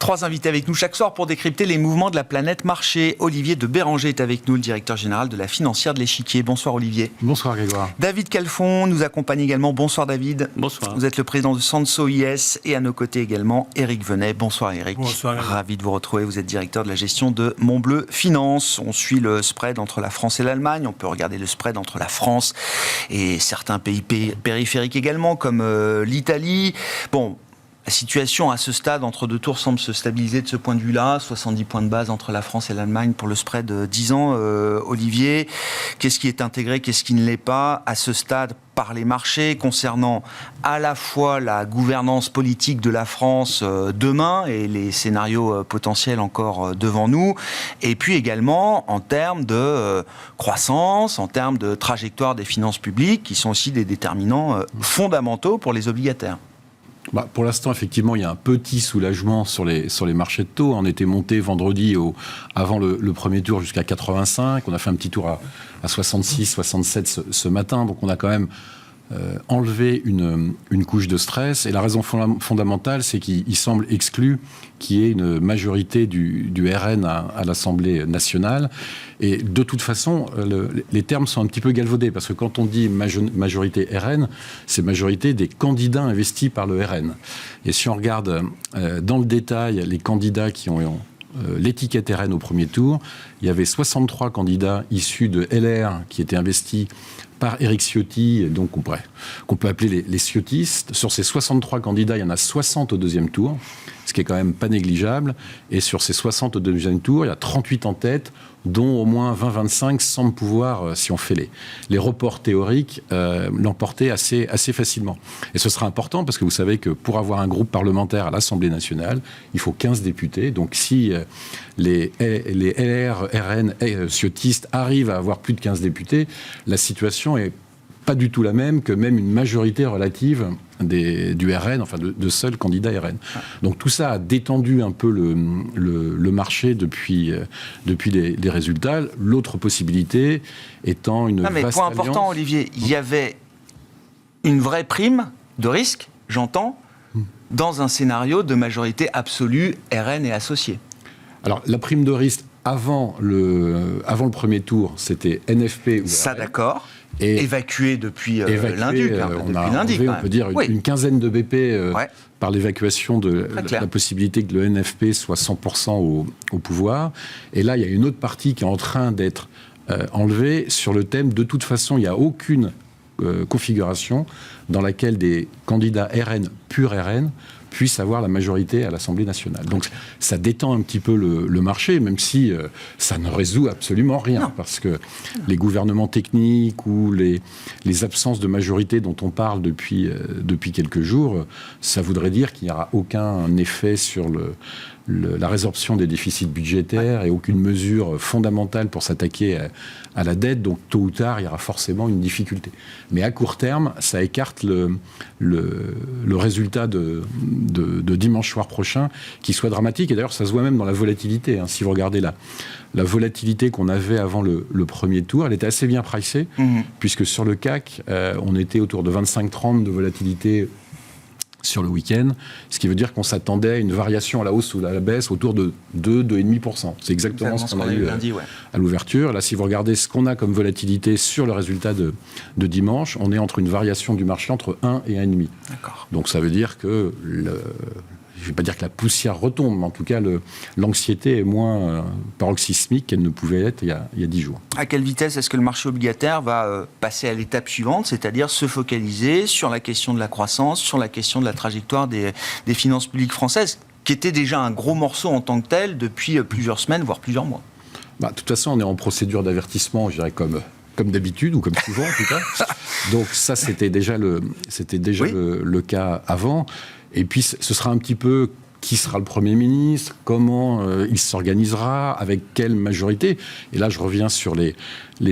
3 invités avec nous chaque soir pour décrypter les mouvements de la planète marché. Olivier de Béranger est avec nous, le directeur général de la financière de l'Échiquier. Bonsoir Olivier. Bonsoir Grégoire. David Calfon nous accompagne également. Bonsoir David. Bonsoir. Vous êtes le président de Sanso IS et à nos côtés également Éric Venet. Bonsoir Éric. Bonsoir. Ravi de vous retrouver. Vous êtes directeur de la gestion de Montbleu Finance. On suit le spread entre la France et l'Allemagne. On peut regarder le spread entre la France et certains pays périphériques également, comme l'Italie. Bon, la situation à ce stade entre deux tours semble se stabiliser de ce point de vue-là. 70 points de base entre la France et l'Allemagne pour le spread 10 ans. Olivier, qu'est-ce qui est intégré, qu'est-ce qui ne l'est pas à ce stade par les marchés concernant à la fois la gouvernance politique de la France demain et les scénarios potentiels encore devant nous, et puis également en termes de croissance, en termes de trajectoire des finances publiques qui sont aussi des déterminants fondamentaux pour les obligataires. Pour l'instant, effectivement, il y a un petit soulagement sur les marchés de taux. On était monté vendredi avant le premier tour jusqu'à 85. On a fait un petit tour à 66, 67 ce matin. Donc on a quand même enlevé une couche de stress. Et la raison fondamentale, c'est qu'il semble exclu qu'il y ait une majorité du RN à l'Assemblée nationale. Et de toute façon, les termes sont un petit peu galvaudés, parce que quand on dit majorité RN, c'est majorité des candidats investis par le RN. Et si on regarde dans le détail les candidats qui ont l'étiquette RN au premier tour, il y avait 63 candidats issus de LR qui étaient investis par Éric Ciotti, donc qu'on peut appeler les ciotistes. Sur ces 63 candidats, il y en a 60 au deuxième tour, ce qui est quand même pas négligeable. Et sur ces 60 au deuxième tour, il y a 38 en tête, dont au moins 20-25 semblent pouvoir, si on fait les reports théoriques, l'emporter assez facilement. Et ce sera important parce que vous savez que pour avoir un groupe parlementaire à l'Assemblée nationale, il faut 15 députés. Donc si les LR, RN et ciotistes arrivent à avoir plus de 15 députés, la situation est pas du tout la même que même une majorité relative du RN, enfin de seuls candidats RN. Donc tout ça a détendu un peu le marché depuis les résultats. L'autre possibilité étant une vaste point alliance. important, Olivier, il y avait une vraie prime de risque, j'entends, dans un scénario de majorité absolue RN et associés. Alors la prime de risque avant le premier tour, c'était NFP ou ça, RN. D'accord. Et évacué depuis lundi. On a enlevé, on peut dire, une quinzaine de BP par l'évacuation de la possibilité que le NFP soit 100% au pouvoir. Et là, il y a une autre partie qui est en train d'être enlevée sur le thème. De toute façon, il n'y a aucune configuration dans laquelle des candidats RN, pur RN, puissent avoir la majorité à l'Assemblée nationale. Donc ça détend un petit peu le marché, même si ça ne résout absolument rien. Non. Parce que les gouvernements techniques ou les absences de majorité dont on parle depuis quelques jours, ça voudrait dire qu'il n'y aura aucun effet sur la résorption des déficits budgétaires et aucune mesure fondamentale pour s'attaquer à la dette. Donc tôt ou tard, il y aura forcément une difficulté. Mais à court terme, ça écarte le résultat de dimanche soir prochain qui soit dramatique. Et d'ailleurs, ça se voit même dans la volatilité. Si vous regardez la volatilité qu'on avait avant le premier tour, elle était assez bien pricée, puisque sur le CAC, on était autour de 25-30 de volatilité sur le week-end, ce qui veut dire qu'on s'attendait à une variation à la hausse ou à la baisse autour de 2-2,5%. C'est exactement ce qu'on a eu lundi, à l'ouverture. Là, si vous regardez ce qu'on a comme volatilité sur le résultat de dimanche, on est entre une variation du marché entre 1 et 1,5. D'accord. Donc ça veut dire que je ne vais pas dire que la poussière retombe, mais en tout cas, l'anxiété est moins paroxysmique qu'elle ne pouvait être il y a 10 jours. À quelle vitesse est-ce que le marché obligataire va passer à l'étape suivante, c'est-à-dire se focaliser sur la question de la croissance, sur la question de la trajectoire des finances publiques françaises, qui était déjà un gros morceau en tant que tel depuis plusieurs semaines, voire plusieurs mois? De toute façon, on est en procédure d'avertissement, je dirais, comme d'habitude, ou comme souvent en tout cas. Donc ça, c'était déjà le cas avant. Et puis, ce sera un petit peu qui sera le Premier ministre, comment il s'organisera, avec quelle majorité. Et là, je reviens sur les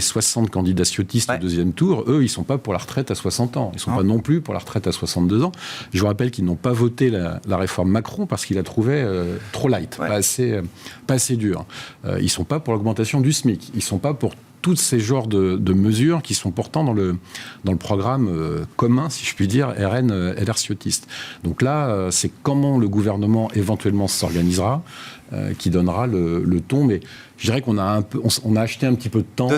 60 candidats ciotistes au deuxième tour. Eux, ils ne sont pas pour la retraite à 60 ans. Ils ne sont pas non plus pour la retraite à 62 ans. Je vous rappelle qu'ils n'ont pas voté la réforme Macron parce qu'ils la trouvaient trop light, pas assez dure. Ils ne sont pas pour l'augmentation du SMIC. Ils ne sont pas pour tous ces genres de mesures qui sont pourtant dans le programme commun, si je puis dire, RN LR-ciotiste. Donc là, c'est comment le gouvernement éventuellement s'organisera qui donnera le ton. Mais je dirais qu'on a on a acheté un petit peu de temps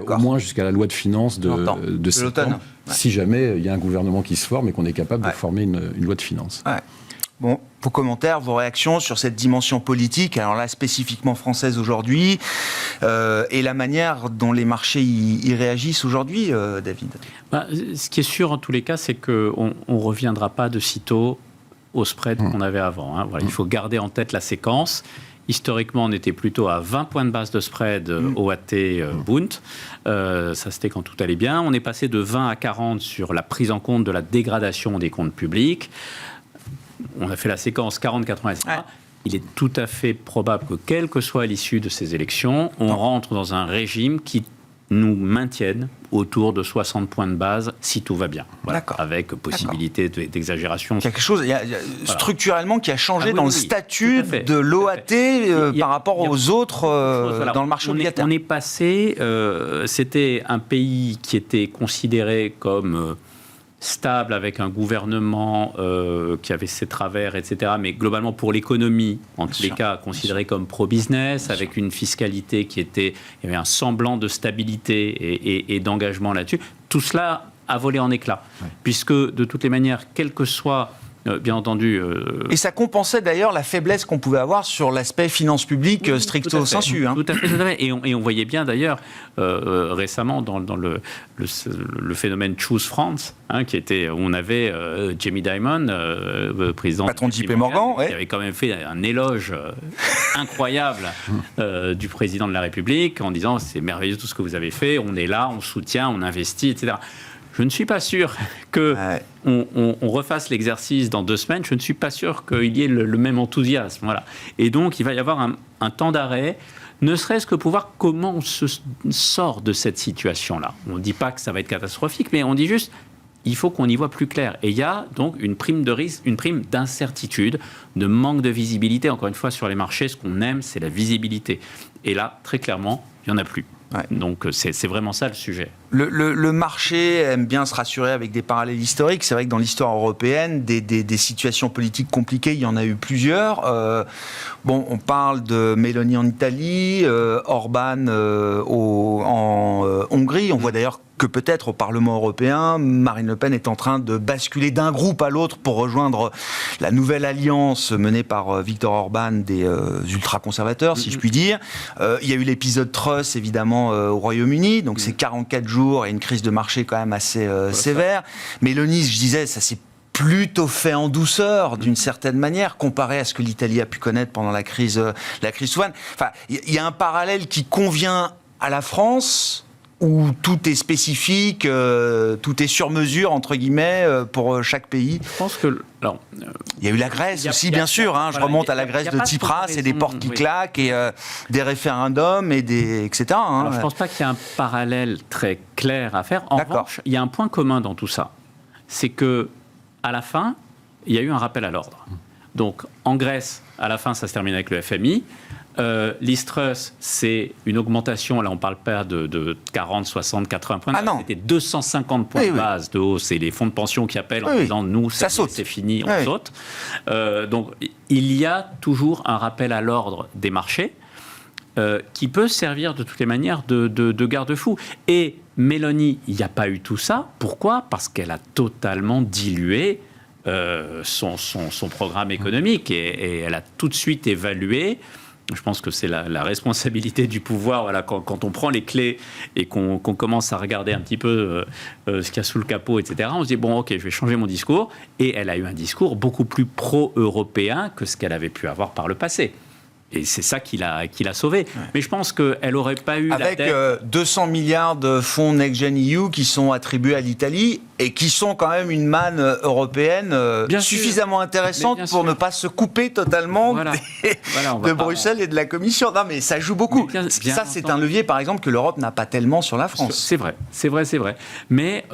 au moins jusqu'à la loi de finances de septembre, si jamais il y a un gouvernement qui se forme et qu'on est capable de former une loi de finances. Ouais. Bon, vos commentaires, vos réactions sur cette dimension politique, alors là spécifiquement française aujourd'hui, et la manière dont les marchés y réagissent aujourd'hui, David. Ce qui est sûr en tous les cas, c'est qu'on ne reviendra pas de sitôt au spread qu'on avait avant. Voilà, il faut garder en tête la séquence. Historiquement, on était plutôt à 20 points de base de spread OAT Bund. Ça, c'était quand tout allait bien. On est passé de 20 à 40 sur la prise en compte de la dégradation des comptes publics. On a fait la séquence 40-80, etc. Il est tout à fait probable que, quelle que soit l'issue de ces élections, on rentre dans un régime qui nous maintienne autour de 60 points de base si tout va bien. Voilà, avec possibilité d'exagération. Quelque chose structurellement qui a changé dans le statut de l'OAT par rapport aux autres dans le marché obligataire. On est passé, c'était un pays qui était considéré comme stable, avec un gouvernement qui avait ses travers, etc. Mais globalement, pour l'économie, en tous les cas, considéré comme pro-business, avec une fiscalité qui était... Il y avait un semblant de stabilité et d'engagement là-dessus. Tout cela a volé en éclats. Puisque, de toutes les manières, quel que soit... bien entendu. Et ça compensait d'ailleurs la faiblesse qu'on pouvait avoir sur l'aspect finances publiques stricto sensu. Tout à fait. Et on voyait bien d'ailleurs récemment dans le phénomène Choose France, qui était, où on avait Jamie Dimon, président patron de JP Morgan, qui avait quand même fait un éloge incroyable du président de la République en disant c'est merveilleux tout ce que vous avez fait, on est là, on soutient, on investit, etc. Je ne suis pas sûr qu'on refasse l'exercice dans 2 semaines. Je ne suis pas sûr qu'il y ait le même enthousiasme. Voilà. Et donc, il va y avoir un temps d'arrêt, ne serait-ce que pour voir comment on se sort de cette situation-là. On ne dit pas que ça va être catastrophique, mais on dit juste il faut qu'on y voit plus clair. Et il y a donc une prime de risque, une prime d'incertitude, de manque de visibilité. Encore une fois, sur les marchés, ce qu'on aime, c'est la visibilité. Et là, très clairement, il n'y en a plus. Donc c'est vraiment ça le sujet. Le marché aime bien se rassurer avec des parallèles historiques. C'est vrai que dans l'histoire européenne, des situations politiques compliquées, il y en a eu plusieurs. On parle de Meloni en Italie, Orban en Hongrie. On voit d'ailleurs que peut-être au Parlement européen, Marine Le Pen est en train de basculer d'un groupe à l'autre pour rejoindre la nouvelle alliance menée par Viktor Orban des ultra-conservateurs, si je puis dire. Il y a eu l'épisode Truss, évidemment, au Royaume-Uni, donc c'est 44 jours et une crise de marché quand même assez sévère. Mélanie, je disais, ça s'est plutôt fait en douceur, d'une certaine manière, comparé à ce que l'Italie a pu connaître pendant la crise souveraine. Enfin, il y a un parallèle qui convient à la France, où tout est spécifique, tout est sur mesure, entre guillemets, pour chaque pays. Je pense que... Alors, il y a eu la Grèce aussi, bien sûr. Je remonte à la Grèce de Tsipras, et des portes qui claquent, et des référendums, etc. Alors, je ne pense pas qu'il y ait un parallèle très clair à faire. En revanche, il y a un point commun dans tout ça. C'est que à la fin, il y a eu un rappel à l'ordre. Donc, en Grèce, à la fin, ça se termine avec le FMI. L'Istrus, c'est une augmentation, là on ne parle pas de 40, 60, 80 points de base, c'était 250 points de base de hausse, et les fonds de pension qui appellent en disant nous, ça saute. C'est fini, on saute. Donc il y a toujours un rappel à l'ordre des marchés qui peut servir de toutes les manières de garde-fou. Et Mélanie, il n'y a pas eu tout ça. Pourquoi ? Parce qu'elle a totalement dilué son programme économique et elle a tout de suite évalué. Je pense que c'est la responsabilité du pouvoir. Voilà, quand on prend les clés et qu'on commence à regarder un petit peu ce qu'il y a sous le capot, etc., on se dit, bon, ok, je vais changer mon discours. Et elle a eu un discours beaucoup plus pro-européen que ce qu'elle avait pu avoir par le passé. Et c'est ça qui l'a sauvé. Mais je pense qu'elle n'aurait pas eu avec 200 milliards de fonds Next Gen EU qui sont attribués à l'Italie et qui sont quand même une manne européenne suffisamment intéressante pour ne pas se couper totalement de Bruxelles et de la Commission. Non, mais ça joue beaucoup. Ça, c'est un levier, par exemple, que l'Europe n'a pas tellement sur la France. C'est vrai. Mais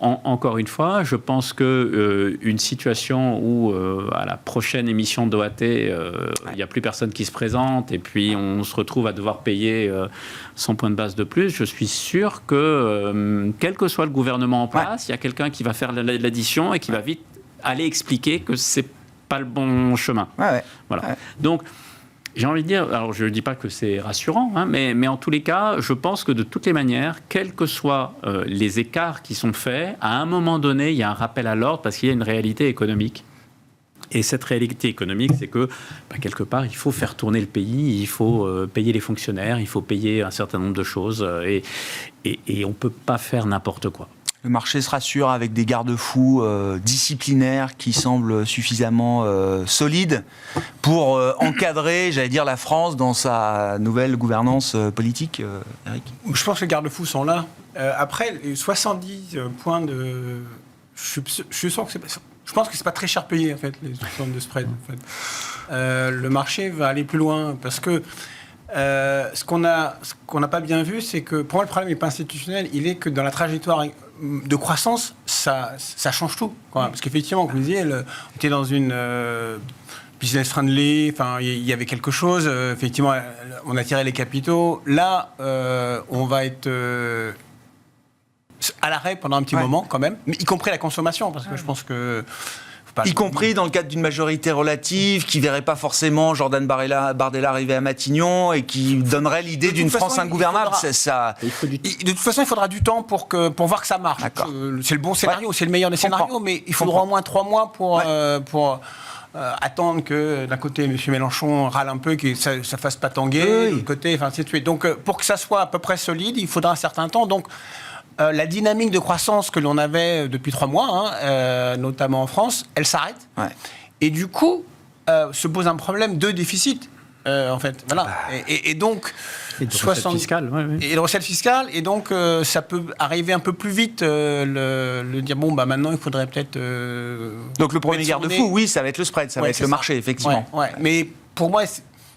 encore une fois, je pense qu'une situation où, à la prochaine émission d'OAT, il n'y a plus personne qui se présente, et puis on se retrouve à devoir payer 100 points de base de plus, je suis sûr que, quel que soit le gouvernement en place, il y a quelqu'un qui va faire l'addition et qui va vite aller expliquer que c'est pas le bon chemin. Voilà. Donc, j'ai envie de dire, alors je ne dis pas que c'est rassurant, mais en tous les cas, je pense que de toutes les manières, quels que soient les écarts qui sont faits, à un moment donné, il y a un rappel à l'ordre parce qu'il y a une réalité économique. Et cette réalité économique, c'est que, quelque part, il faut faire tourner le pays, il faut payer les fonctionnaires, il faut payer un certain nombre de choses, et on ne peut pas faire n'importe quoi. Le marché se rassure avec des garde-fous disciplinaires qui semblent suffisamment solides pour encadrer, j'allais dire, la France dans sa nouvelle gouvernance politique, Eric. Je pense que les garde-fous sont là. Après, les 70 points de... Je suis sûr que je pense que c'est pas très cher payé, en fait, les 62 spreads. En fait. Le marché va aller plus loin parce que ce qu'on n'a pas bien vu, c'est que pour moi, le problème n'est pas institutionnel, il est que dans la trajectoire de croissance, ça change tout. Parce qu'effectivement, comme vous disiez, on était dans une business friendly, il y avait quelque chose, effectivement, on attirait les capitaux. Là, on va être à l'arrêt pendant un petit moment quand même, mais y compris la consommation, parce que je pense que... Y compris dans le cadre d'une majorité relative qui ne verrait pas forcément Jordan Bardella arriver à Matignon et qui donnerait l'idée d'une France ingouvernable. De toute façon, il faudra du temps pour voir que ça marche. C'est le bon scénario, c'est le meilleur des scénarios, mais il faudra au moins 3 mois pour attendre que d'un côté M. Mélenchon râle un peu, que ça ne fasse pas tanguer, de l'autre côté, ainsi de suite. Donc pour que ça soit à peu près solide, il faudra un certain temps. Donc la dynamique de croissance que l'on avait depuis 3 mois, notamment en France, elle s'arrête. Et du coup, se pose un problème de déficit, en fait. Voilà. Et donc, et de recettes fiscales. Et de recettes fiscales. Et donc, ça peut arriver un peu plus vite, le dire, maintenant, il faudrait peut-être... donc, le premier garde-fou, oui, ça va être le spread, ça va être le marché, effectivement. Mais pour moi,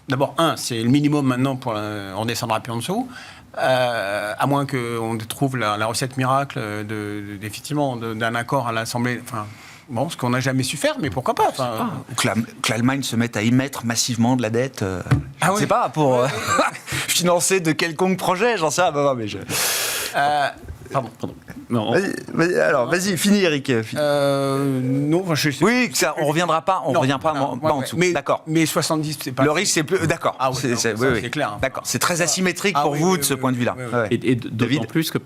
d'abord, c'est le minimum maintenant, on descendra plus en dessous. À moins qu'on trouve la recette miracle effectivement d'un accord à l'Assemblée, ce qu'on n'a jamais su faire, mais pourquoi pas. Ou que l'Allemagne se mette à émettre massivement de la dette, je ne sais pas, pour financer de quelconque projet, j'en sais rien. Non, mais Pardon. Vas-y, finis, Eric. Non, oui, on reviendra pas. On revient pas en dessous. D'accord. Mais 70, c'est pas. Le risque, c'est plus. D'accord. C'est clair. D'accord. C'est très asymétrique pour vous de ce point de vue-là. Et d'autant plus que,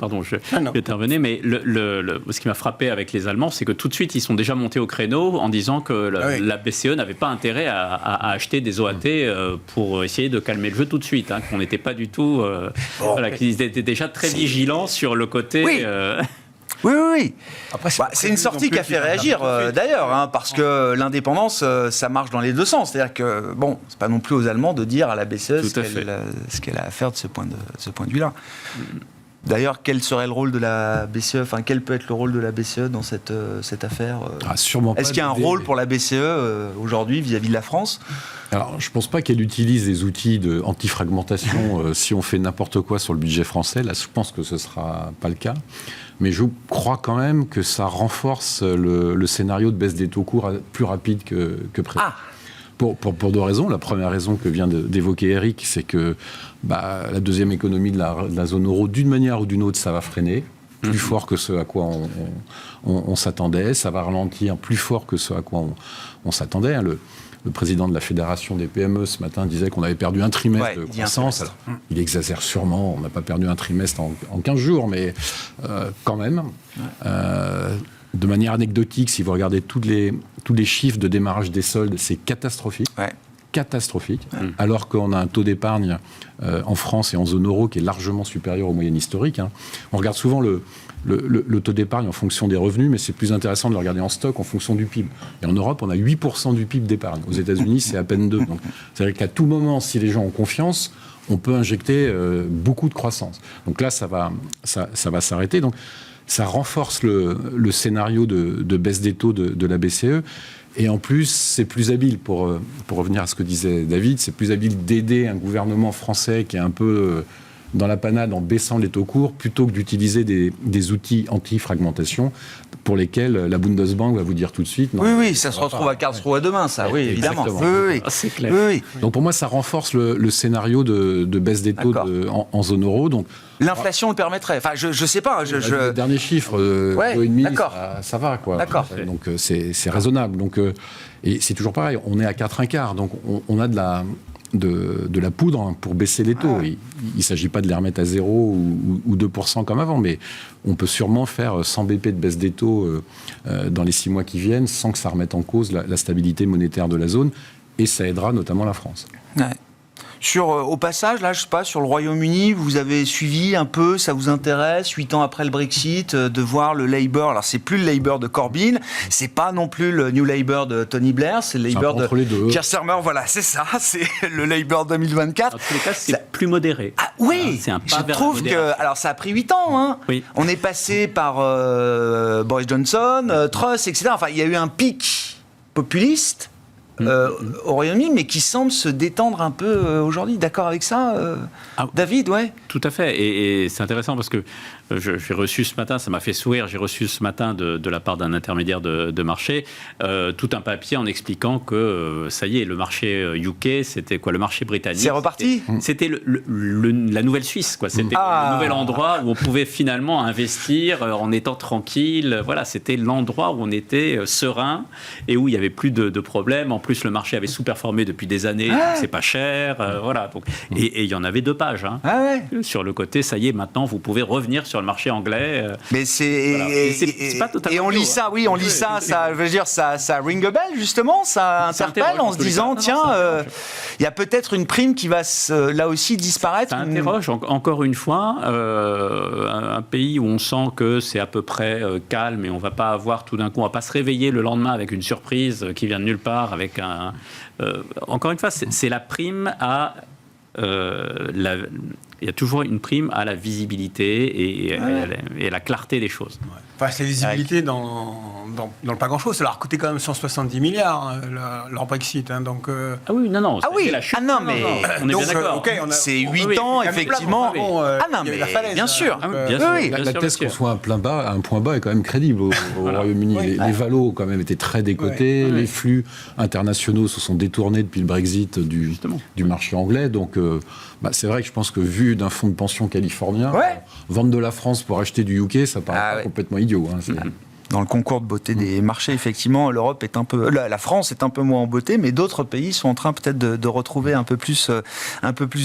j'intervenais, mais ce qui m'a frappé avec les Allemands, c'est que tout de suite, ils sont déjà montés au créneau en disant que la BCE n'avait pas intérêt à acheter des OAT pour essayer de calmer le jeu tout de suite. Qu'on n'était pas du tout. Qu'ils étaient déjà très vigilants sur le côté. Oui. Après, c'est une sortie qui a fait réagir, d'ailleurs, parce que l'indépendance, ça marche dans les deux sens. C'est-à-dire que, c'est pas non plus aux Allemands de dire à la BCE ce qu'elle a à faire de ce point de vue-là. D'ailleurs, quel serait le rôle de la BCE ? Quel peut être le rôle de la BCE dans cette affaire ? Sûrement pas. Est-ce qu'il y a un rôle pour la BCE aujourd'hui vis-à-vis de la France ? Alors, je ne pense pas qu'elle utilise les outils de anti-fragmentation si on fait n'importe quoi sur le budget français. Là, je pense que ce ne sera pas le cas. Mais je crois quand même que ça renforce le scénario de baisse des taux courts plus rapide que prévu. Pour 2 raisons. La première raison que vient d'évoquer Eric, c'est que la deuxième économie de la zone euro, d'une manière ou d'une autre, ça va freiner. Plus fort que ce à quoi on s'attendait. Ça va ralentir plus fort que ce à quoi on s'attendait. Le président de la Fédération des PME ce matin disait qu'on avait perdu un trimestre de croissance. Alors, il exagère sûrement, on n'a pas perdu un trimestre en 15 jours, mais quand même. De manière anecdotique, si vous regardez tous les chiffres de démarrage des soldes, c'est catastrophique. Catastrophique, alors qu'on a un taux d'épargne en France et en zone euro qui est largement supérieur aux moyennes historiques. On regarde souvent le taux d'épargne en fonction des revenus, mais c'est plus intéressant de le regarder en stock en fonction du PIB. Et en Europe, on a 8% du PIB d'épargne. Aux États-Unis, c'est à peine 2%. Donc, c'est-à-dire qu'à tout moment, si les gens ont confiance, on peut injecter beaucoup de croissance. Donc là, ça va s'arrêter. Donc ça renforce le scénario de baisse des taux de la BCE. Et en plus, c'est plus habile, pour revenir à ce que disait David, c'est plus habile d'aider un gouvernement français qui est un peu dans la panade en baissant les taux courts, plutôt que d'utiliser des outils anti-fragmentation pour lesquels la Bundesbank va vous dire tout de suite... Non, oui, ça se retrouve à Karlsruhe demain, ça, oui, évidemment. Oui. C'est clair. Oui. Donc pour moi, ça renforce le scénario de baisse des taux en zone euro. Donc, l'inflation le permettrait. Enfin, je sais pas. Le dernier chiffre, 2,5, ça va, quoi. D'accord. Donc c'est raisonnable. Donc, et c'est toujours pareil, on est à 4,25. Donc on a de la poudre pour baisser les taux. Il ne s'agit pas de les remettre à 0 ou 2% comme avant, mais on peut sûrement faire 100 BP de baisse des taux dans les 6 mois qui viennent sans que ça remette en cause la stabilité monétaire de la zone, et ça aidera notamment la France. Ouais. Au passage, là, je sais pas, sur le Royaume-Uni, vous avez suivi un peu, ça vous intéresse, 8 ans après le Brexit, de voir le Labour. Alors, c'est plus le Labour de Corbyn, c'est pas non plus le New Labour de Tony Blair, c'est le Labour de Keir Starmer. Voilà, c'est ça, c'est le Labour 2024. En tous les cas, c'est plus modéré. Ah oui, c'est un pas je trouve que... Alors, ça a pris 8 ans, hein. Oui. On est passé par Boris Johnson, Truss, etc. Enfin, il y a eu un pic populiste au Royaume-Uni, mais qui semble se détendre un peu aujourd'hui. D'accord avec ça, David, ouais. Tout à fait. Et c'est intéressant parce que j'ai reçu ce matin, ça m'a fait sourire, j'ai reçu ce matin de la part d'un intermédiaire de marché tout un papier en expliquant que ça y est, le marché UK, c'était quoi, le marché britannique. C'est reparti. C'était la nouvelle Suisse, quoi. C'était le nouvel endroit où on pouvait finalement investir en étant tranquille. Voilà, c'était l'endroit où on était serein et où il n'y avait plus de problèmes. En plus, le marché avait sous-performé depuis des années, donc c'est pas cher. Voilà. Donc, et il y en avait 2 pages. Hein, sur le côté, ça y est, maintenant, vous pouvez revenir sur le marché anglais. Mais c'est... Voilà. C'est pas totalement... Et on lit ça, oui, on lit ça, ça veut dire, ça ring a bell, justement, ça interpelle en se disant, tiens, il y a peut-être une prime qui va là aussi disparaître. Ça interroge, encore une fois, un pays où on sent que c'est à peu près calme et on va pas avoir tout d'un coup, on va pas se réveiller le lendemain avec une surprise qui vient de nulle part, avec un... encore une fois, c'est la prime à... il y a toujours une prime à la visibilité et à la clarté des choses. Ouais. Enfin, c'est la visibilité dans le pas grand-chose. Ça leur a coûté quand même 170 milliards, leur Brexit. Hein, donc, Ah oui, non. Ah oui, la chute. non, mais... On est bien d'accord. C'est 8 ans, effectivement. Non, mais bien sûr. La thèse qu'on soit à un point bas est quand même crédible au Royaume-Uni. Les valos, quand même, étaient très décotés. Les flux internationaux se sont détournés depuis le Brexit du marché anglais. Donc, c'est vrai que je pense que vu d'un fonds de pension californien, vendre de la France pour acheter du UK, ça paraît complètement idiot. Hein, dans le concours de beauté des marchés, effectivement, l'Europe est un peu, la France est un peu moins en beauté, mais d'autres pays sont en train peut-être de retrouver un peu plus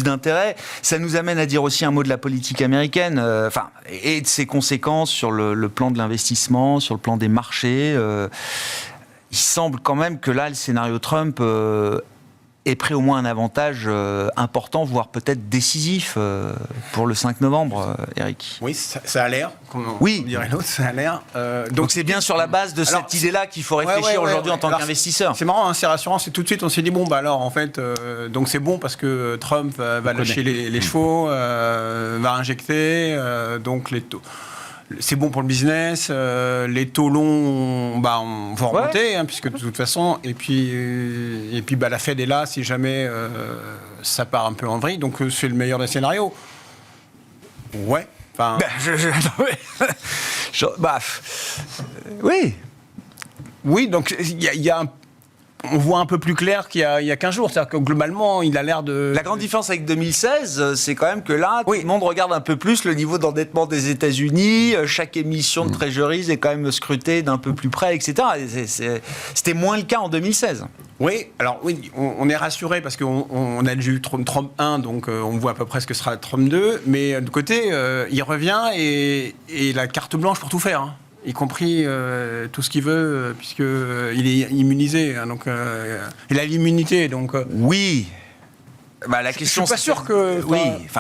d'intérêt. Ça nous amène à dire aussi un mot de la politique américaine, et de ses conséquences sur le plan de l'investissement, sur le plan des marchés. Il semble quand même que là, le scénario Trump est pris au moins un avantage important, voire peut-être décisif pour le 5 novembre, Eric. Oui, ça a l'air, comme dirait l'autre, ça a l'air. Donc c'est bien sur la base de cette idée-là qu'il faut réfléchir aujourd'hui en tant qu'investisseur. C'est marrant, hein, c'est rassurant, c'est tout de suite on s'est dit, alors en fait, donc c'est bon parce que Trump va lâcher les chevaux, va injecter, donc les taux. C'est bon pour le business, les taux longs vont remonter, puisque de toute façon, et puis la Fed est là si jamais ça part un peu en vrille, donc c'est le meilleur des scénarios. Ouais. Oui, donc il y a on voit un peu plus clair qu'il y a 15 jours. C'est-à-dire que globalement, il a l'air de... La grande différence avec 2016, c'est quand même que là, tout le monde regarde un peu plus le niveau d'endettement des États-Unis. Chaque émission de Treasuries est quand même scrutée d'un peu plus près, etc. C'était moins le cas en 2016. Oui, alors on est rassuré parce qu'on a déjà eu Trump 1, donc on voit à peu près ce que sera Trump 2. Mais de côté, il revient et la carte blanche pour tout faire. Hein. Y compris tout ce qu'il veut, puisqu'il est immunisé. Donc, il a l'immunité. Donc, oui. La question, je suis pas sûr que... Oui,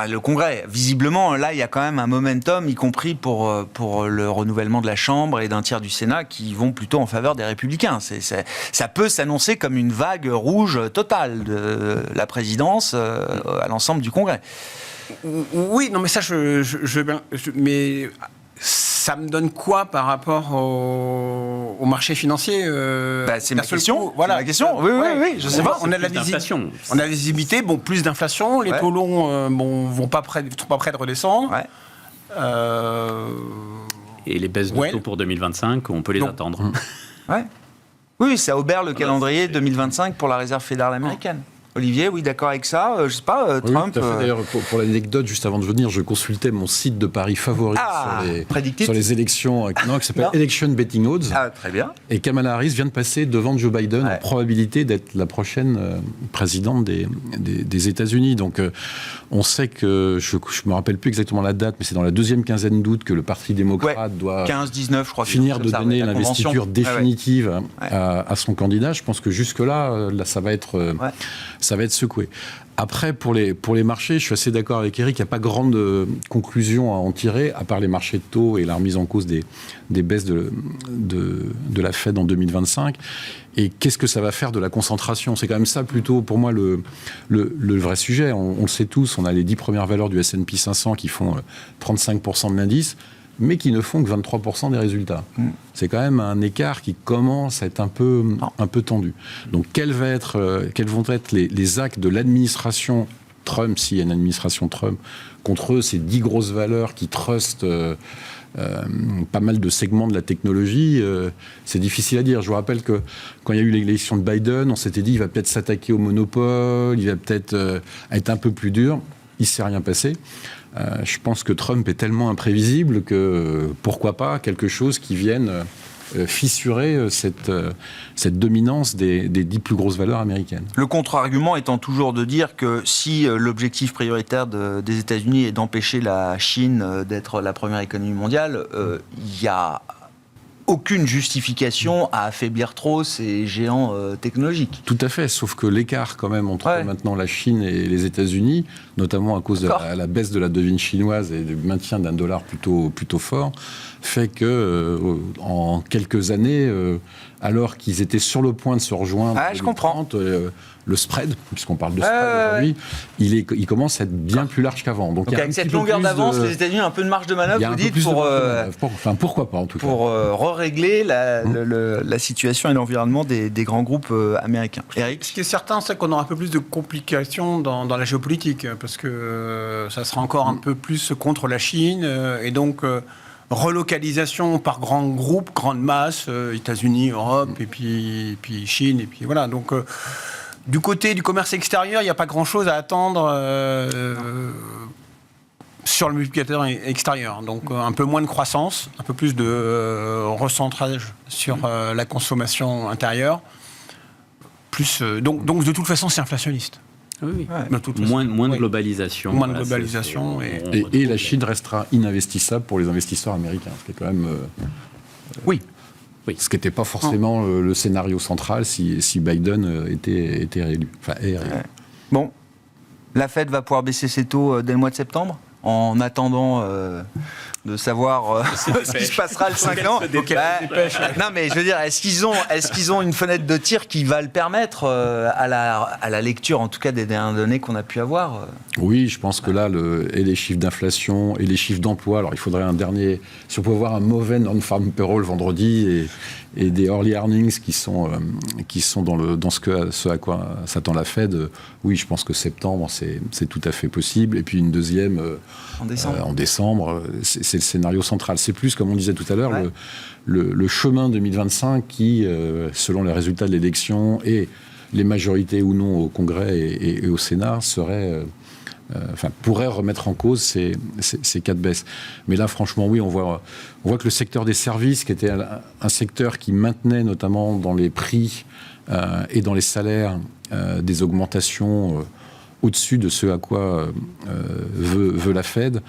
le Congrès, visiblement, là, il y a quand même un momentum, y compris pour le renouvellement de la Chambre et d'un tiers du Sénat qui vont plutôt en faveur des Républicains. Ça peut s'annoncer comme une vague rouge totale de la présidence à l'ensemble du Congrès. Oui, non, mais ça, mais ça me donne quoi par rapport au marché financier c'est ma question. Voilà. La question. Oui, je sais pas. On a la visibilité, plus d'inflation. Les taux longs, sont pas prêts de redescendre. Ouais. Et les baisses de taux pour 2025, on peut les attendre. Ouais. Oui, ça obère le calendrier 2025 pour la Réserve fédérale américaine. Olivier, oui, d'accord avec ça. Je sais pas, Trump... Oui, tout à fait. D'ailleurs, pour l'anecdote, juste avant de venir, je consultais mon site de paris favori sur les élections, qui s'appelle Election Betting Odds. Ah, très bien. Et Kamala Harris vient de passer devant Joe Biden en probabilité d'être la prochaine présidente des États-Unis. Donc, on sait que, je ne me rappelle plus exactement la date, mais c'est dans la deuxième quinzaine d'août que le Parti démocrate doit 15-19, je crois, finir de donner l'investiture définitive à son candidat. Je pense que jusque-là, ça va être secoué. Après, pour les marchés, je suis assez d'accord avec Eric, il n'y a pas grande conclusion à en tirer, à part les marchés de taux et la remise en cause des baisses de la Fed en 2025. Et qu'est-ce que ça va faire de la concentration ? C'est quand même ça plutôt, pour moi, le vrai sujet. On le sait tous, on a les 10 premières valeurs du S&P 500 qui font 35% de l'indice, mais qui ne font que 23% des résultats. C'est quand même un écart qui commence à être un peu tendu. Donc, quels vont être les actes de l'administration Trump, s'il y a une administration Trump, contre ces 10 grosses valeurs qui trustent pas mal de segments de la technologie, c'est difficile à dire. Je vous rappelle que quand il y a eu l'élection de Biden, on s'était dit qu'il va peut-être s'attaquer au monopole, il va peut-être être un peu plus dur. Il ne s'est rien passé. Je pense que Trump est tellement imprévisible que pourquoi pas quelque chose qui vienne fissurer cette dominance des 10 plus grosses valeurs américaines. Le contre-argument étant toujours de dire que si l'objectif prioritaire des États-Unis est d'empêcher la Chine d'être la première économie mondiale, il y a aucune justification à affaiblir trop ces géants technologiques. Tout à fait, sauf que l'écart quand même entre maintenant la Chine et les États-Unis, notamment à cause de la baisse de la devise chinoise et du maintien d'un dollar plutôt fort, fait que en quelques années, alors qu'ils étaient sur le point de se rejoindre, je comprends. Le spread, puisqu'on parle de spread aujourd'hui, il commence à être bien plus large qu'avant. Donc avec cette longueur d'avance, les États-Unis ont un peu de marge de manœuvre, vous dites, pourquoi pas en tout cas. Pour régler la situation et l'environnement des grands groupes américains. Eric ? Ce qui est certain, c'est qu'on aura un peu plus de complications dans la géopolitique, parce que ça sera encore un peu plus contre la Chine, et donc relocalisation par grands groupes, grande masse, États-Unis, Europe, et puis Chine, et puis voilà. Donc, du côté du commerce extérieur, il n'y a pas grand-chose à attendre sur le multiplicateur extérieur. Donc, un peu moins de croissance, un peu plus de recentrage sur la consommation intérieure. Donc, de toute façon, c'est inflationniste. Oui. Moins de globalisation. Moins de globalisation. Et la Chine restera ininvestissable pour les investisseurs américains, ce qui est quand même... Oui. Ce qui n'était pas forcément le scénario central si Biden était réélu. Enfin, est réélu. Bon, la Fed va pouvoir baisser ses taux dès le mois de septembre, en attendant de savoir ce qui se passera le 5 ans. Non, mais je veux dire, est-ce qu'ils ont une fenêtre de tir qui va le permettre à la lecture, en tout cas, des dernières données qu'on a pu avoir Oui, je pense que là, et les chiffres d'inflation et les chiffres d'emploi, alors il faudrait un dernier... Si on peut avoir un mauvais non-farm payroll vendredi et des early earnings qui sont dans ce à quoi s'attend la Fed, oui, je pense que septembre, c'est tout à fait possible. Et puis une deuxième en décembre, c'est le scénario central. C'est plus, comme on disait tout à l'heure, le chemin 2025 qui, selon les résultats de l'élection et les majorités ou non au Congrès et au Sénat, pourrait remettre en cause ces cas de baisse. Mais là, franchement, oui, on voit que le secteur des services, qui était un secteur qui maintenait notamment dans les prix et dans les salaires des augmentations au-dessus de ce à quoi veut la Fed,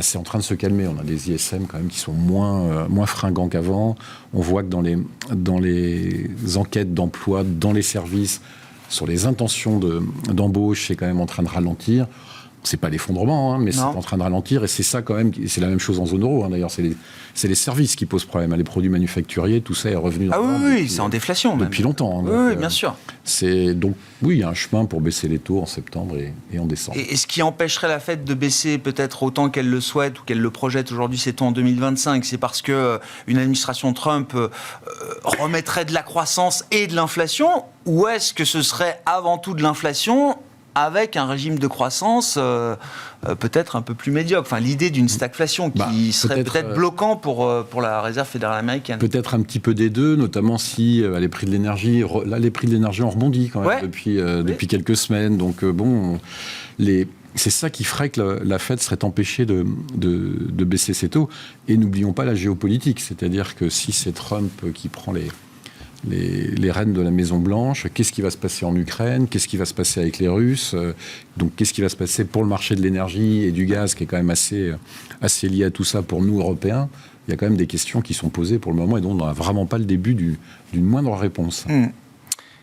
c'est en train de se calmer. On a des ISM quand même qui sont moins fringants qu'avant. On voit que dans les enquêtes d'emploi, dans les services, sur les intentions d'embauche, c'est quand même en train de ralentir. C'est pas l'effondrement, mais c'est en train de ralentir. Et c'est ça quand même, c'est la même chose en zone euro. D'ailleurs, c'est les services qui posent problème. Les produits manufacturiers, tout ça est revenu dans c'est en déflation depuis longtemps. Oui, bien sûr. Donc, oui, il y a un chemin pour baisser les taux en septembre et en décembre. Et ce qui empêcherait la Fed de baisser peut-être autant qu'elle le souhaite ou qu'elle le projette aujourd'hui, ces taux en 2025, c'est parce que une administration Trump remettrait de la croissance et de l'inflation, ou est-ce que ce serait avant tout de l'inflation avec un régime de croissance peut-être un peu plus médiocre. Enfin, l'idée d'une stagflation qui serait peut-être bloquant pour la Réserve fédérale américaine. Peut-être un petit peu des deux, notamment si les prix de l'énergie... Là, les prix de l'énergie ont rebondi quand même depuis quelques semaines. Donc, c'est ça qui ferait que la Fed serait empêchée de baisser ses taux. Et n'oublions pas la géopolitique. C'est-à-dire que si c'est Trump qui prend les rênes de la Maison-Blanche, qu'est-ce qui va se passer en Ukraine, qu'est-ce qui va se passer avec les Russes, donc qu'est-ce qui va se passer pour le marché de l'énergie et du gaz, qui est quand même assez lié à tout ça pour nous, Européens. Il y a quand même des questions qui sont posées pour le moment et dont on n'a vraiment pas le début d'une moindre réponse.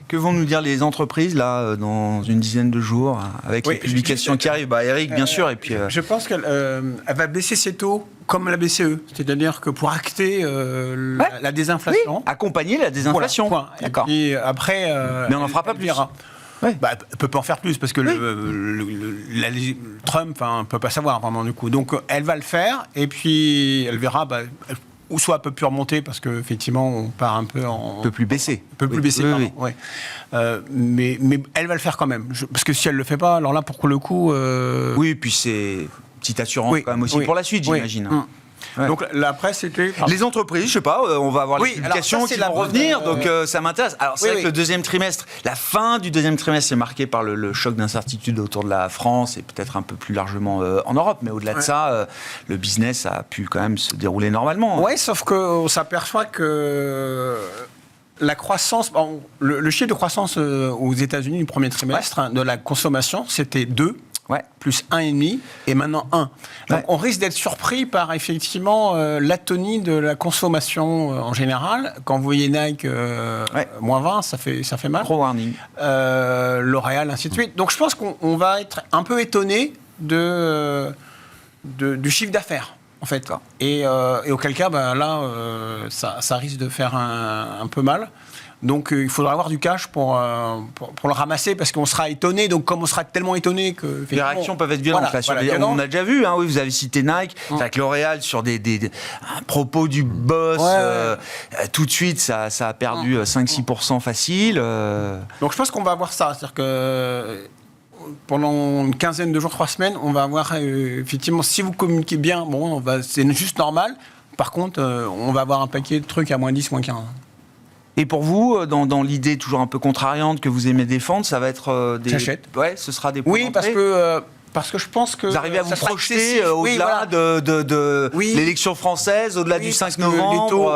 Que vont nous dire les entreprises, là, dans une dizaine de jours, avec les publications qui arrivent ? Eric, bien sûr, et puis... Je pense qu'elle va baisser ses taux comme la BCE. C'est-à-dire que pour acter la désinflation... Oui, accompagner la désinflation. Voilà, d'accord. Et après... mais on n'en fera pas plus. Elle ne peut pas en faire plus, parce que Trump ne peut pas savoir, vraiment, du coup. Donc, elle va le faire, et puis elle verra... ou soit elle peut plus remonter parce qu'effectivement on part un peu en... Un peu plus baissé. Un peu plus baissé, pardon. Oui. Mais elle va le faire quand même. Parce que si elle le fait pas, alors là pour le coup... Oui, puis c'est petite assurance quand même aussi pour la suite, j'imagine. Ouais. Donc là, après, c'était... Les entreprises, je sais pas, on va avoir les publications qui vont revenir, donc ça m'intéresse. Alors c'est vrai que le deuxième trimestre, la fin du deuxième trimestre est marquée par le choc d'incertitude autour de la France et peut-être un peu plus largement en Europe, mais au-delà de ça, le business a pu quand même se dérouler normalement. Oui, sauf qu'on s'aperçoit que... La croissance, le chiffre de croissance aux États-Unis du premier trimestre de la consommation, c'était 2. Plus 1,5 et maintenant 1. Donc on risque d'être surpris par effectivement l'atonie de la consommation en général. Quand vous voyez Nike moins 20, ça fait mal. Gros warning. L'Oréal, ainsi de suite. Donc je pense qu'on va être un peu étonné du chiffre d'affaires. En fait. Et auquel cas, ça risque de faire un peu mal. Donc il faudra avoir du cash pour le ramasser, parce qu'on sera étonné. Donc comme on sera tellement étonné que... Les réactions peuvent être violentes. On a déjà vu, vous avez cité Nike, avec L'Oréal sur des propos du boss. Tout de suite, ça a perdu 5-6% facile. Donc je pense qu'on va avoir ça. C'est-à-dire que... pendant une quinzaine de jours, 3 semaines, on va avoir effectivement, si vous communiquez bien, c'est juste normal. Par contre, on va avoir un paquet de trucs à moins 10, moins 15. Et pour vous, dans l'idée toujours un peu contrariante que vous aimez défendre, ça va être des... J'achète. Ce sera des points Oui, parce que je pense que... Vous arrivez à vous projeter au-delà de l'élection française, au-delà du 5 novembre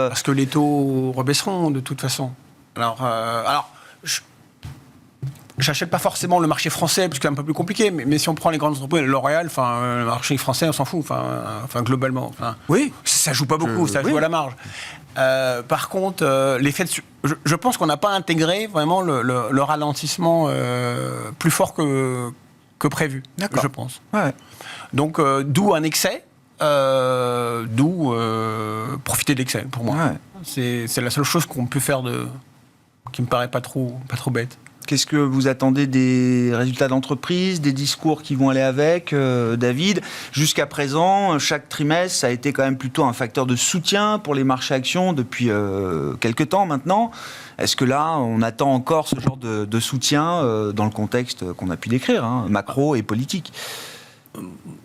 parce que les taux rebaisseront de toute façon. Alors j'achète pas forcément le marché français, parce que c'est un peu plus compliqué, mais si on prend les grandes entreprises, L'Oréal, le marché français, on s'en fout, globalement. Ça joue pas beaucoup, ça joue à la marge. Par contre, l'effet je pense qu'on n'a pas intégré vraiment le ralentissement plus fort que prévu, je pense. Donc, d'où un excès, d'où profiter de l'excès, pour moi. C'est la seule chose qu'on peut faire qui me paraît pas trop bête. Qu'est-ce que vous attendez des résultats d'entreprise, des discours qui vont aller avec, David ? Jusqu'à présent, chaque trimestre, ça a été quand même plutôt un facteur de soutien pour les marchés actions depuis quelques temps maintenant. Est-ce que là, on attend encore ce genre de soutien dans le contexte qu'on a pu décrire, macro et politique ?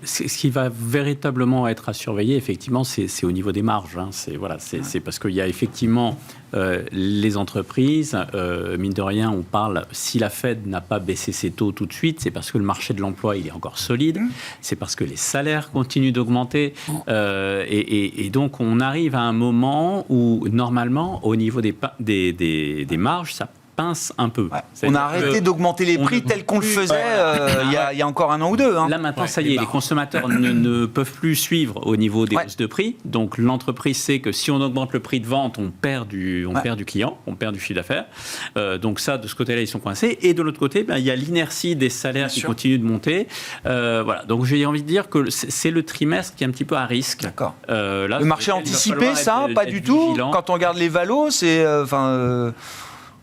Ce qui va véritablement être à surveiller, effectivement, c'est au niveau des marges. C'est parce qu'il y a effectivement les entreprises, mine de rien, on parle, si la Fed n'a pas baissé ses taux tout de suite, c'est parce que le marché de l'emploi, il est encore solide, c'est parce que les salaires continuent d'augmenter, et donc on arrive à un moment où, normalement, au niveau des marges, ça pince un peu. On a arrêté d'augmenter les prix tels qu'on le faisait il y a encore un an ou deux. Là maintenant, ça y est, les consommateurs ne peuvent plus suivre au niveau des hausses de prix. Donc l'entreprise sait que si on augmente le prix de vente, on perd du client, on perd du chiffre d'affaires. Donc ça, de ce côté-là, ils sont coincés. Et de l'autre côté, il y a l'inertie des salaires qui continue de monter. Voilà. Donc j'ai envie de dire que c'est le trimestre qui est un petit peu à risque. D'accord. Là, le marché anticipé, ça, pas du tout. Vigilant. Quand on regarde les valos, c'est,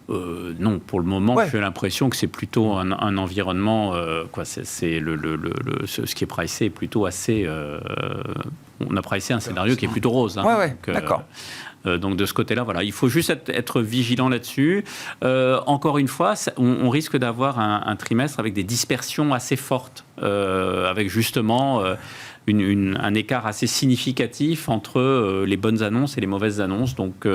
non, pour le moment, j'ai l'impression que c'est plutôt un environnement. Ce qui est pricé est plutôt assez. On a pricé un scénario qui est plutôt rose. D'accord. Donc de ce côté-là, voilà, il faut juste être vigilant là-dessus. Encore une fois, on risque d'avoir un trimestre avec des dispersions assez fortes, avec justement un écart assez significatif entre les bonnes annonces et les mauvaises annonces. Donc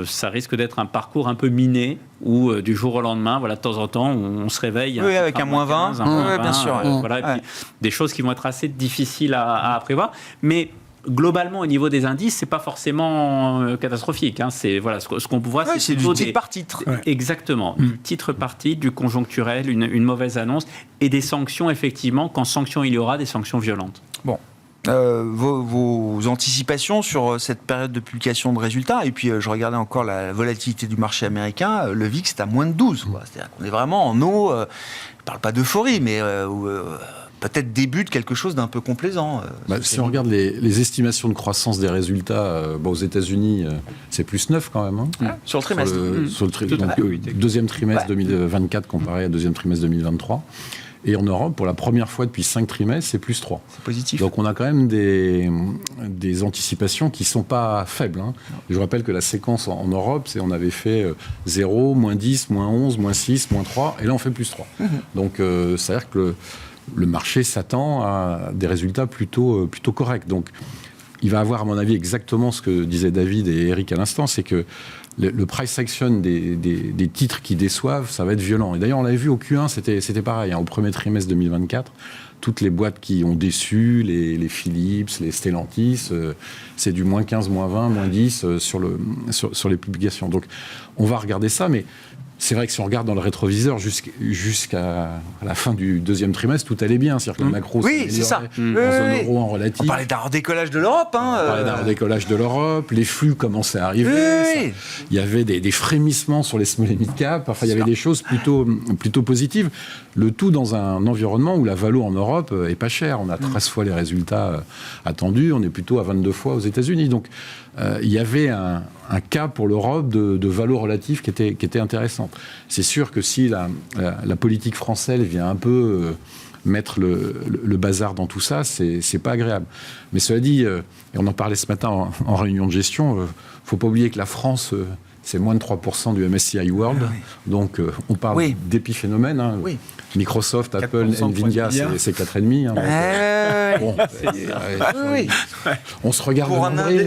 ça risque d'être un parcours un peu miné où du jour au lendemain, voilà, de temps en temps, on se réveille. Oui, avec un moins 20. Bien sûr. Voilà, et puis, des choses qui vont être assez difficiles à prévoir. Mais globalement, au niveau des indices, c'est pas forcément catastrophique. C'est ce qu'on voit, c'est du titre par titre. Exactement, du titre par titre, du conjoncturel, une mauvaise annonce et des sanctions effectivement. Quand sanctions il y aura, des sanctions violentes. Bon. Vos anticipations sur cette période de publication de résultats, et puis je regardais encore la volatilité du marché américain, le VIX est à moins de 12. C'est-à-dire qu'on est vraiment en eau, je ne parle pas d'euphorie, mais peut-être début de quelque chose d'un peu complaisant. Si on regarde les estimations de croissance des résultats, aux États-Unis, c'est plus 9 quand même. Sur le trimestre. Deuxième trimestre 2024 comparé à deuxième trimestre 2023. Et en Europe, pour la première fois depuis 5 trimestres, c'est plus 3. C'est positif. Donc on a quand même des anticipations qui ne sont pas faibles. Je vous rappelle que la séquence en Europe, on avait fait 0, moins 10, moins 11, moins 6, moins 3, et là on fait plus 3. Donc c'est-à-dire que le marché s'attend à des résultats plutôt corrects. Donc il va avoir, à mon avis, exactement ce que disaient David et Eric à l'instant, c'est que le price action des titres qui déçoivent, ça va être violent. Et d'ailleurs, on l'avait vu au Q1, c'était pareil. Au premier trimestre 2024, toutes les boîtes qui ont déçu, les Philips, les Stellantis, c'est du moins 15, moins 20, moins 10 sur les publications. Donc, on va regarder ça, mais c'est vrai que si on regarde dans le rétroviseur jusqu'à la fin du deuxième trimestre, tout allait bien. C'est-à-dire que le macro c'est ça. En zone euro en relatif. On parlait d'un redécollage de l'Europe. On parlait d'un redécollage de l'Europe. Les flux commençaient à arriver. Il y avait des frémissements sur les small et mid cap. Enfin, il y avait des choses plutôt positives. Le tout dans un environnement où la valo en Europe est pas chère. On a 13 fois les résultats attendus. On est plutôt à 22 fois aux États-Unis. Donc, il y avait un cas pour l'Europe de valo relative qui était intéressante. C'est sûr que si la politique française vient un peu mettre le bazar dans tout ça, c'est pas agréable. Mais cela dit, et on en parlait ce matin en réunion de gestion, faut pas oublier que la France, c'est moins de 3% du MSCI World. Donc on parle d'épiphénomènes. Microsoft, Apple, Nvidia, c'est 4,5. On se regarde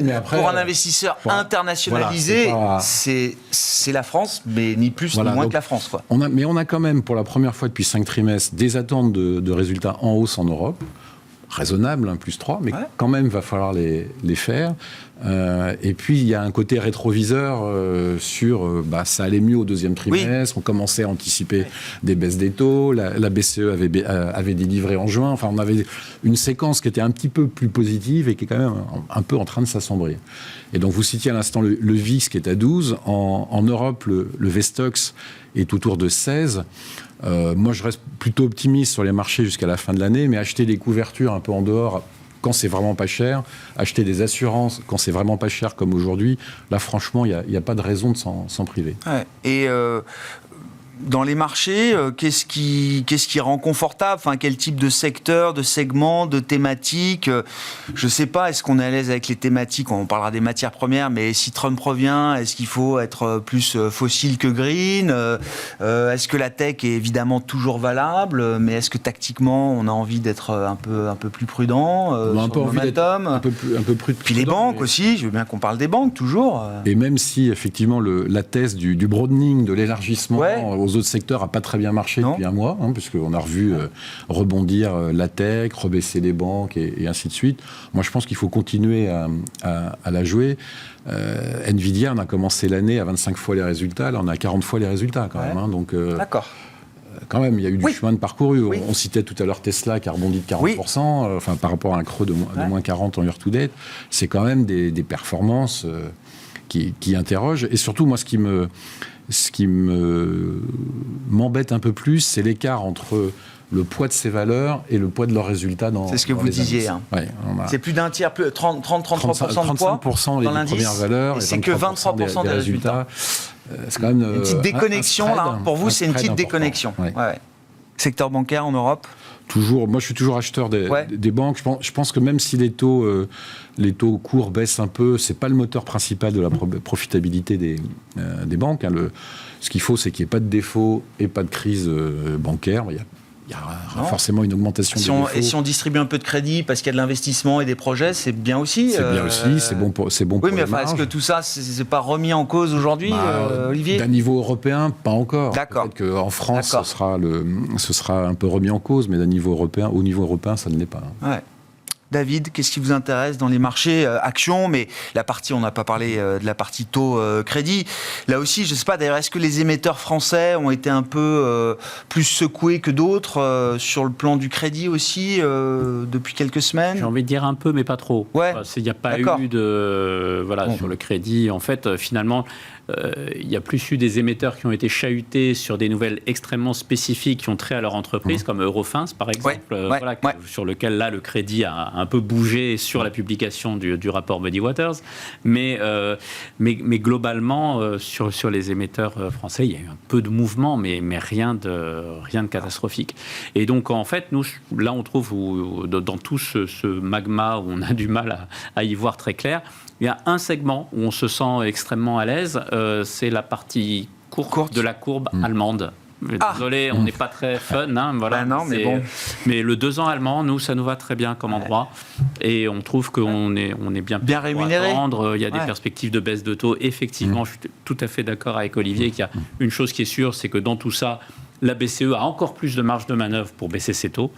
mais après, pour un investisseur internationalisé, c'est la France, mais ni plus ni moins que la France. Mais on a quand même, pour la première fois depuis 5 trimestres, des attentes de résultats en hausse en Europe. Raisonnable, plus 3, mais quand même, va falloir les faire. Et puis, il y a un côté rétroviseur sur ça allait mieux au deuxième trimestre, on commençait à anticiper des baisses des taux, la BCE avait délivré en juin, enfin, on avait une séquence qui était un petit peu plus positive et qui est quand même un peu en train de s'assombrir. Et donc, vous citiez à l'instant le VIX qui est à 12, en Europe, le VSTOXX est autour de 16. Moi, je reste plutôt optimiste sur les marchés jusqu'à la fin de l'année, mais acheter des couvertures un peu en dehors quand c'est vraiment pas cher, acheter des assurances quand c'est vraiment pas cher comme aujourd'hui, là, franchement, il n'y a pas de raison de s'en priver. Et dans les marchés, qu'est-ce qui rend confortable ? Enfin, quel type de secteur, de segment, de thématique ? Je ne sais pas, est-ce qu'on est à l'aise avec les thématiques ? On parlera des matières premières, mais si Trump revient, est-ce qu'il faut être plus fossile que green ? Est-ce que la tech est évidemment toujours valable ? Mais est-ce que tactiquement, on a envie d'être un peu plus prudent ? On a un peu envie d'être un peu plus prudent. Puis les banques aussi, je veux bien qu'on parle des banques toujours. Et même si, effectivement, la thèse du broadening, de l'élargissement aux autres secteurs n'a pas très bien marché depuis un mois, puisqu'on a revu rebondir la tech, rebaisser les banques et ainsi de suite. Moi, je pense qu'il faut continuer à la jouer. Nvidia, on a commencé l'année à 25 fois les résultats, là on a 40 fois les résultats quand même. Donc, d'accord. Quand même, il y a eu du chemin de parcouru. Oui. On citait tout à l'heure Tesla qui a rebondi de 40%, par rapport à un creux de moins 40 en year to date. C'est quand même des performances qui interrogent. Et surtout, moi, ce qui m'embête un peu plus, c'est l'écart entre le poids de ces valeurs et le poids de leurs résultats dans. C'est ce que vous disiez. C'est plus d'un tiers, 33% de poids dans l'indice. Premières valeurs, et c'est que 23% des résultats. C'est quand même une petite déconnexion là. Pour vous, c'est une petite déconnexion. Secteur bancaire en Europe. Toujours, moi je suis toujours acheteur des banques. Je pense que même si les taux courts baissent un peu, c'est pas le moteur principal de la profitabilité des banques. Ce qu'il faut, c'est qu'il n'y ait pas de défaut et pas de crise bancaire. Il y a forcément une augmentation des défauts. Et si on distribue un peu de crédit parce qu'il y a de l'investissement et des projets, c'est bien aussi. C'est bien aussi, c'est bon pour oui, mais est-ce que tout ça, c'est pas remis en cause aujourd'hui, Olivier ? D'un niveau européen, pas encore. D'accord. Peut-être qu'en France, ce sera un peu remis en cause, mais au niveau européen, ça ne l'est pas. Ouais. David, qu'est-ce qui vous intéresse dans les marchés actions, mais la partie, on n'a pas parlé de la partie taux crédit. Là aussi, je ne sais pas, d'ailleurs, est-ce que les émetteurs français ont été un peu plus secoués que d'autres sur le plan du crédit aussi depuis quelques semaines ? J'ai envie de dire un peu, mais pas trop. Il n'y a pas eu de... sur le crédit. En fait, finalement... il y a plus eu des émetteurs qui ont été chahutés sur des nouvelles extrêmement spécifiques qui ont trait à leur entreprise, comme Eurofins par exemple, sur lequel là le crédit a un peu bougé sur la publication du rapport Muddy Waters, mais globalement sur les émetteurs français il y a eu un peu de mouvement, mais rien de catastrophique. Et donc en fait nous là on trouve dans tout ce magma où on a du mal à y voir très clair. Il y a un segment où on se sent extrêmement à l'aise, c'est la partie courte de la courbe allemande. Désolé, on n'est pas très fun, mais bon. Mais le 2 ans allemand, nous, ça nous va très bien comme endroit, et on trouve qu'on est bien rémunéré. Il y a des perspectives de baisse de taux. Effectivement, je suis tout à fait d'accord avec Olivier qu'il y a une chose qui est sûre, c'est que dans tout ça, la BCE a encore plus de marge de manœuvre pour baisser ses taux.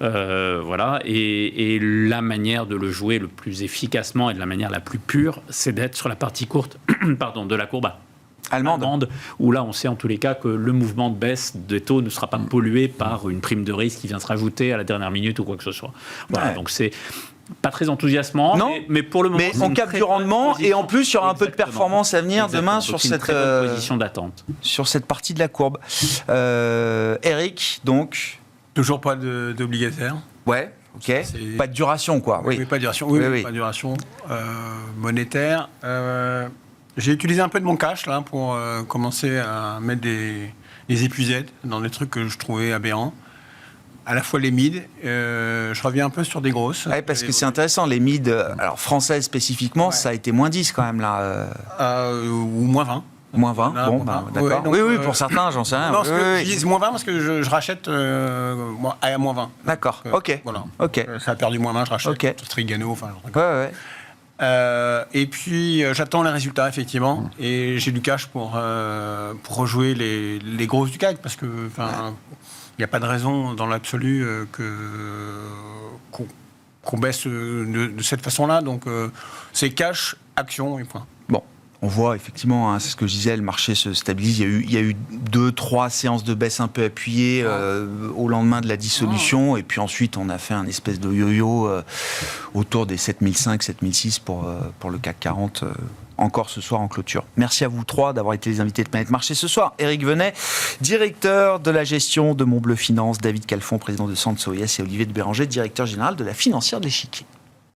Et la manière de le jouer le plus efficacement et de la manière la plus pure, c'est d'être sur la partie courte de la courbe allemande, où là on sait en tous les cas que le mouvement de baisse des taux ne sera pas pollué par une prime de risque qui vient se rajouter à la dernière minute ou quoi que ce soit. Donc c'est pas très enthousiasmant, mais pour le moment... Mais on capte du rendement, et en plus, il y aura un peu de performance à venir demain sur cette très bonne position d'attente. Sur cette partie de la courbe. Eric, donc... Toujours pas d'obligataire. Ouais, ok. Pas de duration, quoi. Oui, pas de duration. Pas de duration monétaire. J'ai utilisé un peu de mon cash, là, pour commencer à mettre des épuisettes dans des trucs que je trouvais aberrants. À la fois les mid, je reviens un peu sur des grosses. Parce que c'est intéressant, les mid, alors françaises spécifiquement, ça a été moins 10 quand même là. Ou moins 20. Moins 20, d'accord. Oui, pour certains, j'en sais rien. Non, je dis moins 20 parce que je rachète à moins 20. D'accord, ok. Voilà. Okay. Ça a perdu moins 20, je rachète. Trigano, enfin... et puis j'attends les résultats effectivement, et j'ai du cash pour rejouer les grosses du CAC, parce que il n'y a pas de raison dans l'absolu qu'on baisse de cette façon-là. Donc c'est cash, action et point. Bon, on voit effectivement, c'est ce que je disais, le marché se stabilise. Il y a eu 2-3 séances de baisse un peu appuyées au lendemain de la dissolution, et puis ensuite on a fait un espèce de yo-yo autour des 7005, 7006 pour le CAC 40. Encore ce soir en clôture. Merci à vous trois d'avoir été les invités de Planète Marché ce soir. Éric Venet, directeur de la gestion de Montbleu Finance, David Calfon, président de Sansoyas, et Olivier de Béranger, directeur général de la financière de l'Échiquier.